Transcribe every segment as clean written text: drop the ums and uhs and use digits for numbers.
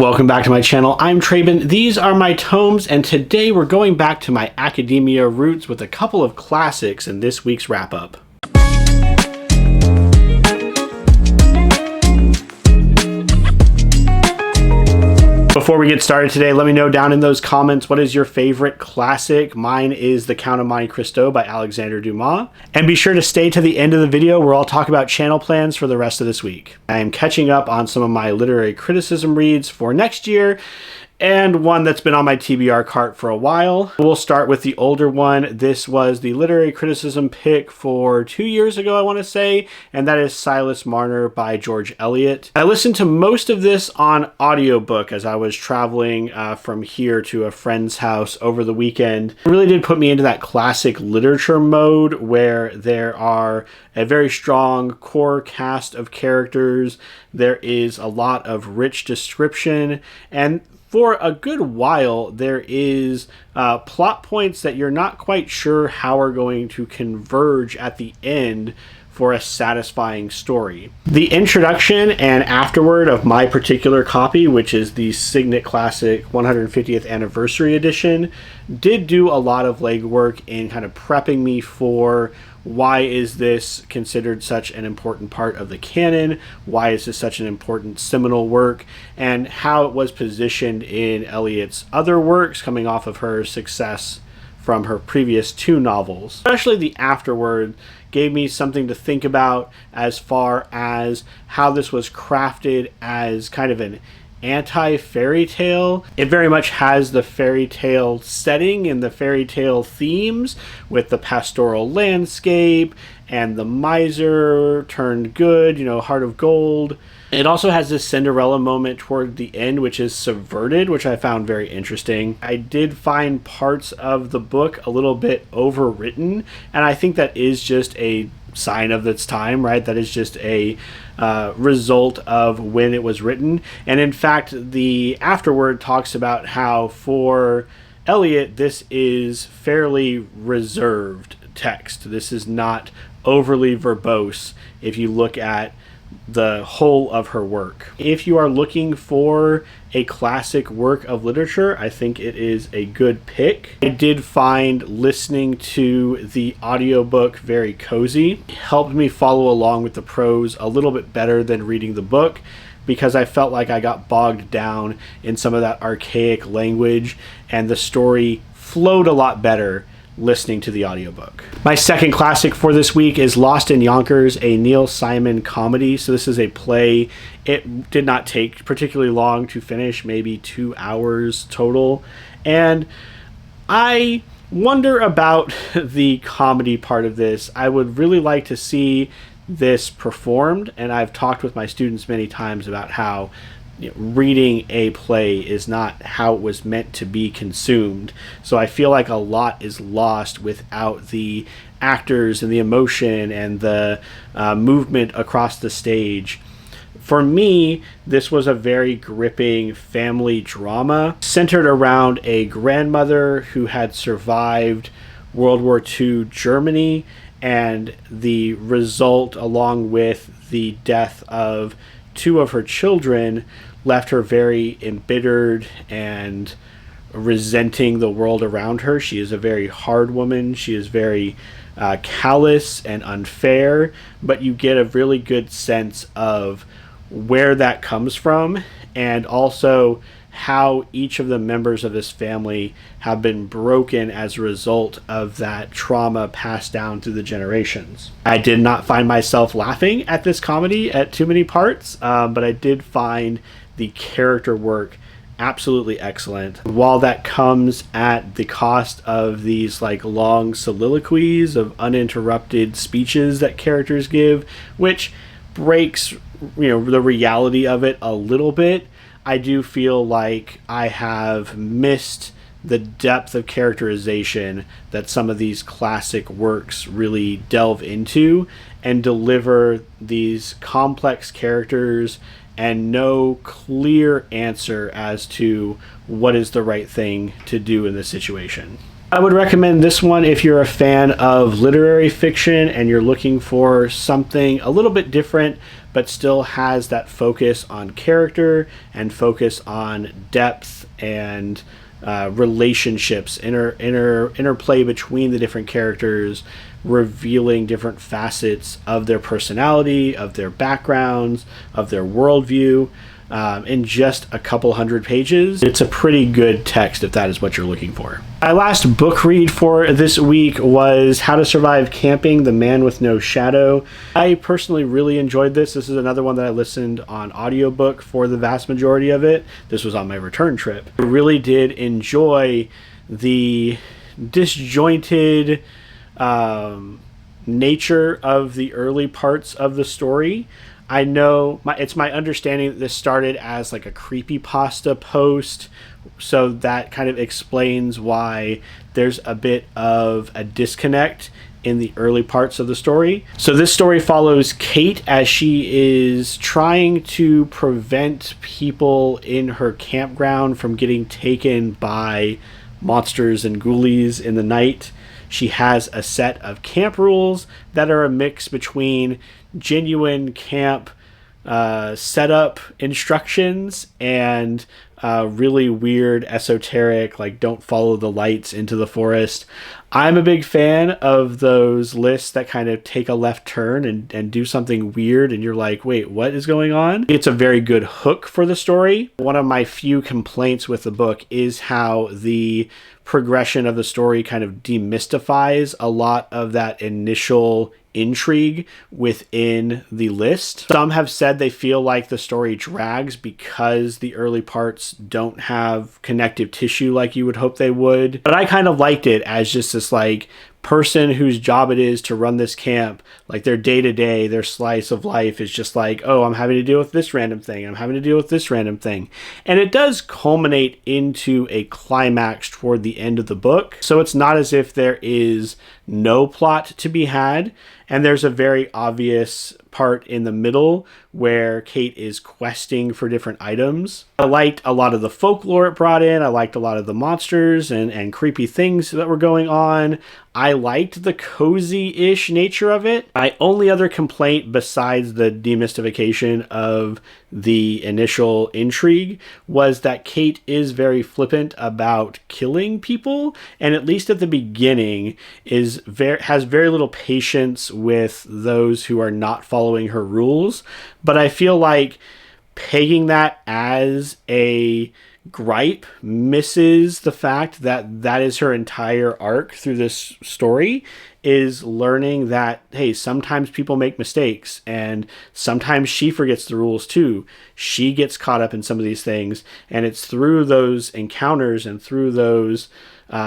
Welcome back to my channel. I'm Traben. These are my tomes, and today we're going back to my academia roots with a couple of classics in this week's wrap-up. Before we get started today, let me know down in those comments, what is your favorite classic? Mine is The Count of Monte Cristo by Alexander Dumas. And be sure to stay to the end of the video where I'll talk about channel plans for the rest of this week. I am catching up on some of my literary criticism reads for next year, and one that's been on my TBR cart for a while. We'll start with the older one. This was the literary criticism pick for 2 years ago, I want to say, and that is Silas Marner by George Eliot. I listened to most of this on audiobook as I was traveling from here to a friend's house over the weekend. It really did put me into that classic literature mode where there are a very strong core cast of characters. There is a lot of rich description, and for a good while, there is plot points that you're not quite sure how are going to converge at the end for a satisfying story. The introduction and afterword of my particular copy, which is the Signet Classic 150th Anniversary Edition, did do a lot of legwork in kind of prepping me for why is this considered such an important part of the canon? Why is this such an important seminal work? And how it was positioned in Eliot's other works coming off of her success from her previous 2 novels. Especially the afterword gave me something to think about as far as how this was crafted as kind of an anti-fairy tale. It very much has the fairy tale setting and the fairy tale themes with the pastoral landscape and the miser turned good, heart of gold. It also has this Cinderella moment toward the end, which is subverted, which I found very interesting. I did find parts of the book a little bit overwritten, and I think that is just a sign of its time, right? That is just a result of when it was written. And in fact, the afterword talks about how for Eliot, this is fairly reserved text. This is not overly verbose if you look at the whole of her work. If you are looking for a classic work of literature, I think it is a good pick. I did find listening to the audiobook very cozy. It helped me follow along with the prose a little bit better than reading the book, because I felt like I got bogged down in some of that archaic language, and the story flowed a lot better listening to the audiobook. My second classic for this week is Lost in Yonkers, a Neil Simon comedy. So this is a play. It did not take particularly long to finish, maybe 2 hours total. And I wonder about the comedy part of this. I would really like to see this performed, and I've talked with my students many times about how reading a play is not how it was meant to be consumed. So I feel like a lot is lost without the actors and the emotion and the movement across the stage. For me, this was a very gripping family drama centered around a grandmother who had survived World War II Germany, and the result, along with the death of 2 of her children, left her very embittered and resenting the world around her. She is a very hard woman. She is very callous and unfair, but you get a really good sense of where that comes from, and also how each of the members of this family have been broken as a result of that trauma passed down through the generations. I did not find myself laughing at this comedy at too many parts, but I did find the character work absolutely excellent. While that comes at the cost of these long soliloquies of uninterrupted speeches that characters give, which breaks the reality of it a little bit, I do feel like I have missed the depth of characterization that some of these classic works really delve into and deliver these complex characters and no clear answer as to what is the right thing to do in this situation. I would recommend this one if you're a fan of literary fiction and you're looking for something a little bit different but still has that focus on character and focus on depth and relationships, interplay between the different characters, revealing different facets of their personality, of their backgrounds, of their worldview, in just a couple hundred pages. It's a pretty good text if that is what you're looking for. My last book read for this week was How to Survive Camping: The Man with No Shadow. I personally really enjoyed this. This is another one that I listened on audiobook for the vast majority of it. This was on my return trip. I really did enjoy the disjointed nature of the early parts of the story. I know it's my understanding that this started as like a creepypasta post, so that kind of explains why there's a bit of a disconnect in the early parts of the story. So this story follows Kate as she is trying to prevent people in her campground from getting taken by monsters and ghoulies in the night. She has a set of camp rules that are a mix between genuine camp setup instructions and really weird esoteric, like don't follow the lights into the forest. I'm a big fan of those lists that kind of take a left turn and do something weird and you're like, wait, what is going on? It's a very good hook for the story. One of my few complaints with the book is how the progression of the story kind of demystifies a lot of that initial intrigue within the list. Some have said they feel like the story drags because the early parts don't have connective tissue like you would hope they would. But I kind of liked it as just this like person whose job it is to run this camp, like their day-to-day, their slice of life is just like, oh, I'm having to deal with this random thing, I'm having to deal with this random thing. And it does culminate into a climax toward the end of the book. So it's not as if there is no plot to be had. And there's a very obvious part in the middle where Kate is questing for different items. I liked a lot of the folklore it brought in. I liked a lot of the monsters and creepy things that were going on. I liked the cozy-ish nature of it. My only other complaint besides the demystification of the initial intrigue was that Kate is very flippant about killing people, and at least at the beginning has very little patience with those who are not following her rules. But I feel like pegging that as a gripe misses the fact that that is her entire arc through this story, is learning that, hey, sometimes people make mistakes and sometimes she forgets the rules too. She gets caught up in some of these things, and it's through those encounters and through those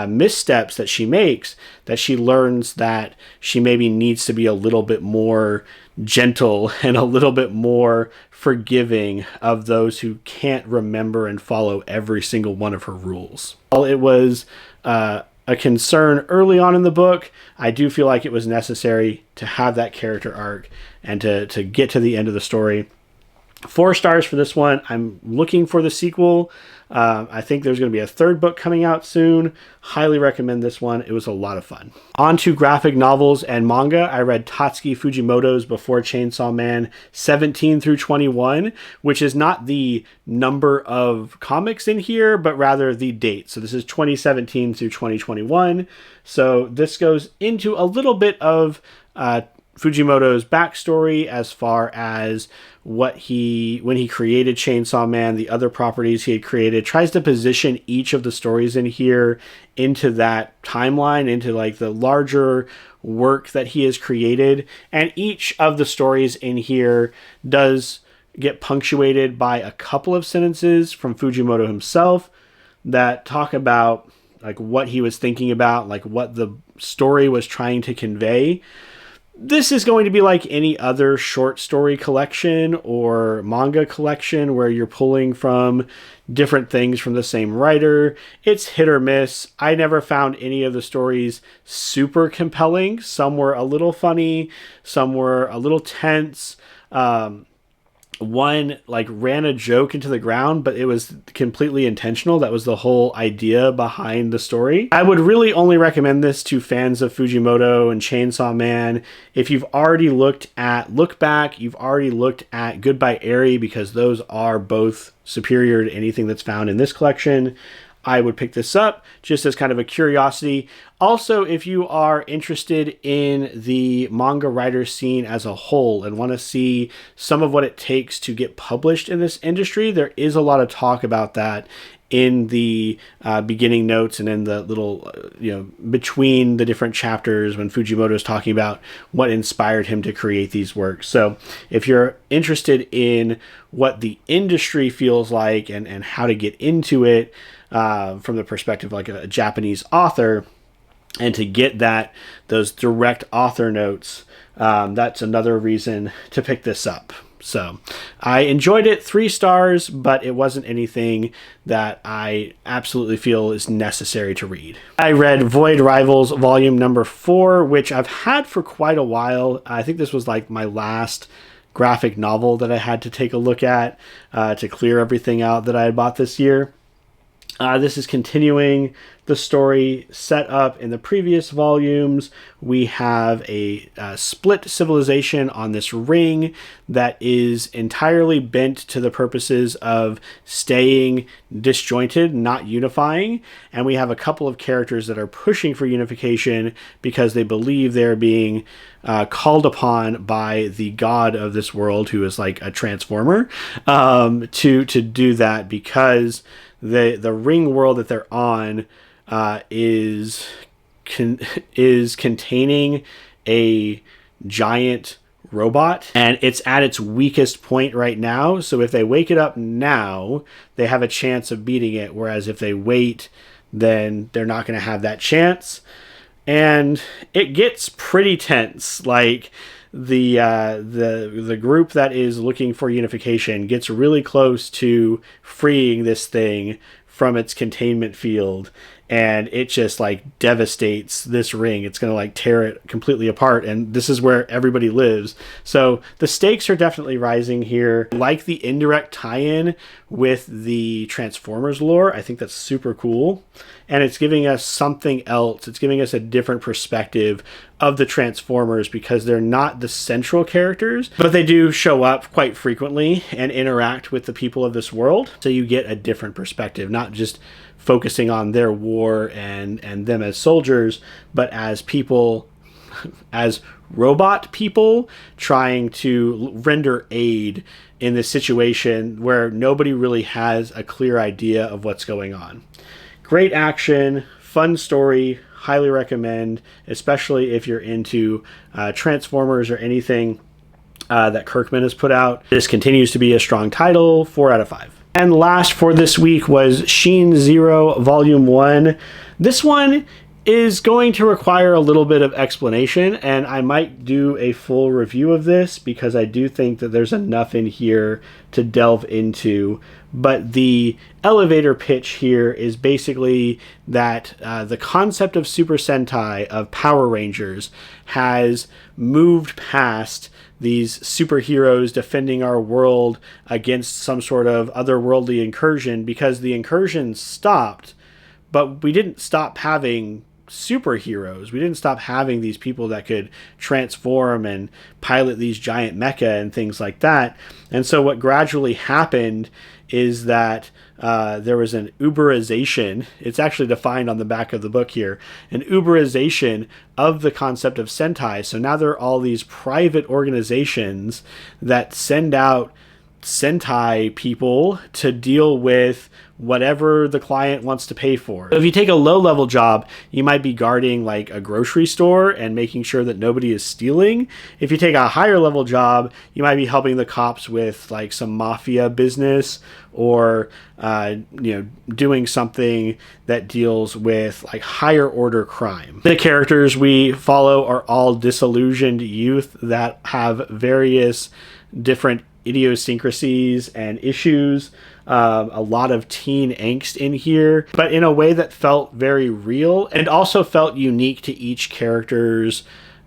missteps that she makes that she learns that she maybe needs to be a little bit more gentle and a little bit more forgiving of those who can't remember and follow every single one of her rules. While it was a concern early on in the book, I do feel like it was necessary to have that character arc and to get to the end of the story. 4 stars for this one. I'm looking for the sequel. I think there's going to be a 3rd book coming out soon. Highly recommend this one. It was a lot of fun. On to graphic novels and manga. I read Tatsuki Fujimoto's Before Chainsaw Man 17 through 21, which is not the number of comics in here, but rather the date. So this is 2017 through 2021. So this goes into a little bit of Fujimoto's backstory as far as when he created Chainsaw Man, the other properties he had created, tries to position each of the stories in here into that timeline, into like the larger work that he has created. And each of the stories in here does get punctuated by a couple of sentences from Fujimoto himself that talk about like what he was thinking about, like what the story was trying to convey. This is going to be like any other short story collection or manga collection where you're pulling from different things from the same writer. It's hit or miss. I never found any of the stories super compelling. Some were a little funny, some were a little tense. one like ran a joke into the ground, but it was completely intentional. That was the whole idea behind the story. I would really only recommend this to fans of Fujimoto and Chainsaw Man. If you've already looked at Look Back, you've already looked at Goodbye Eri, because those are both superior to anything that's found in this collection, I would pick this up just as kind of a curiosity. Also, if you are interested in the manga writer scene as a whole and want to see some of what it takes to get published in this industry, there is a lot of talk about that in the beginning notes and in the little, between the different chapters when Fujimoto is talking about what inspired him to create these works. So if you're interested in what the industry feels like and how to get into it, from the perspective like a Japanese author, and to get those direct author notes, that's another reason to pick this up. So I enjoyed it, 3 stars, but it wasn't anything that I absolutely feel is necessary to read. I read Void Rivals volume number 4, which I've had for quite a while. I think this was like my last graphic novel that I had to take a look at to clear everything out that I had bought this year. This is continuing the story set up in the previous volumes. We have a split civilization on this ring that is entirely bent to the purposes of staying disjointed, not unifying. And we have a couple of characters that are pushing for unification because they believe they're being called upon by the god of this world, who is like a transformer, to do that, because the ring world that they're on is containing a giant robot, and it's at its weakest point right now. So if they wake it up now, they have a chance of beating it, whereas if they wait, then they're not going to have that chance. And it gets pretty tense. Like the group that is looking for unification gets really close to freeing this thing from its containment field, and it just like devastates this ring. It's going to like tear it completely apart, and this is where everybody lives. So the stakes are definitely rising here. Like the indirect tie-in with the Transformers lore, I think that's super cool, and it's giving us something else. It's giving us a different perspective of the Transformers, because they're not the central characters, but they do show up quite frequently and interact with the people of this world. So you get a different perspective, not just focusing on their war and them as soldiers, but as people, as robot people trying to render aid in this situation where nobody really has a clear idea of what's going on. Great action, fun story, highly recommend, especially if you're into Transformers or anything that Kirkman has put out. This continues to be a strong title, 4 out of 5. And last for this week was Sheen Zero Volume 1. This one is going to require a little bit of explanation, and I might do a full review of this because I do think that there's enough in here to delve into. But the elevator pitch here is basically that the concept of Super Sentai, of Power Rangers, has moved past these superheroes defending our world against some sort of otherworldly incursion, because the incursion stopped, but we didn't stop having superheroes. We didn't stop having these people that could transform and pilot these giant mecha and things like that. And so what gradually happened is that there was an uberization. It's actually defined on the back of the book here, an uberization of the concept of Sentai. So now there are all these private organizations that send out Sentai people to deal with whatever the client wants to pay for. So if you take a low-level job, you might be guarding like a grocery store and making sure that nobody is stealing. If you take a higher-level job, you might be helping the cops with like some mafia business, or doing something that deals with like higher order crime. The characters we follow are all disillusioned youth that have various different idiosyncrasies and issues. A lot of teen angst in here, but in a way that felt very real and also felt unique to each character's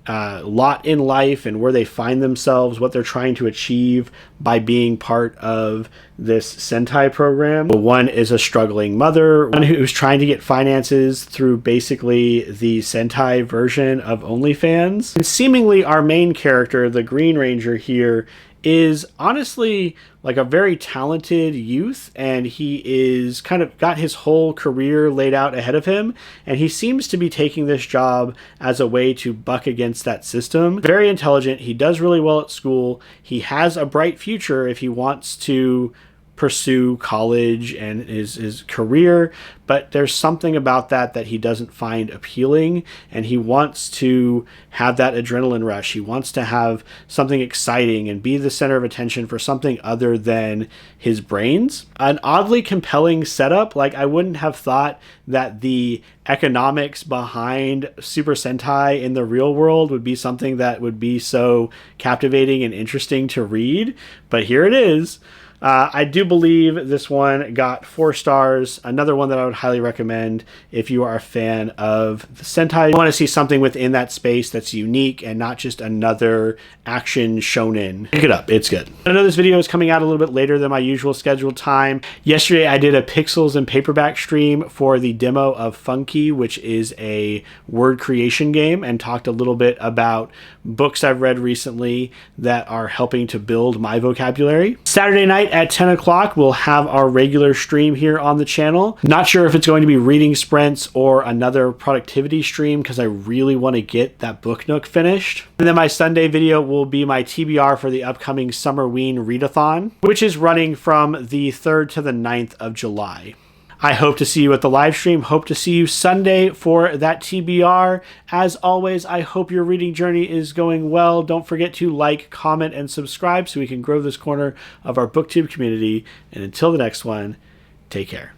lot in life and where they find themselves, what they're trying to achieve by being part of this Sentai program. One is a struggling mother, one who's trying to get finances through basically the Sentai version of OnlyFans. And seemingly our main character, the Green Ranger here, is honestly like a very talented youth, and he is kind of got his whole career laid out ahead of him, and he seems to be taking this job as a way to buck against that system. Very intelligent, he does really well at school, he has a bright future if he wants to pursue college and his career, but there's something about that he doesn't find appealing, and he wants to have that adrenaline rush. He wants to have something exciting and be the center of attention for something other than his brains. An oddly compelling setup. Like, I wouldn't have thought that the economics behind Super Sentai in the real world would be something that would be so captivating and interesting to read, but here it is. I do believe this one got 4 stars. Another one that I would highly recommend if you are a fan of the Sentai. You want to see something within that space that's unique and not just another action shonen. Pick it up. It's good. I know this video is coming out a little bit later than my usual scheduled time. Yesterday I did a Pixels and Paperback stream for the demo of Funky, which is a word creation game, and talked a little bit about books I've read recently that are helping to build my vocabulary. Saturday night at 10 o'clock, we'll have our regular stream here on the channel. Not sure if it's going to be reading sprints or another productivity stream because I really want to get that Book Nook finished. And then my Sunday video will be my TBR for the upcoming Summerween Readathon, which is running from the 3rd to the 9th of July. I hope to see you at the live stream. Hope to see you Sunday for that TBR. As always, I hope your reading journey is going well. Don't forget to like, comment, and subscribe so we can grow this corner of our BookTube community. And until the next one, take care.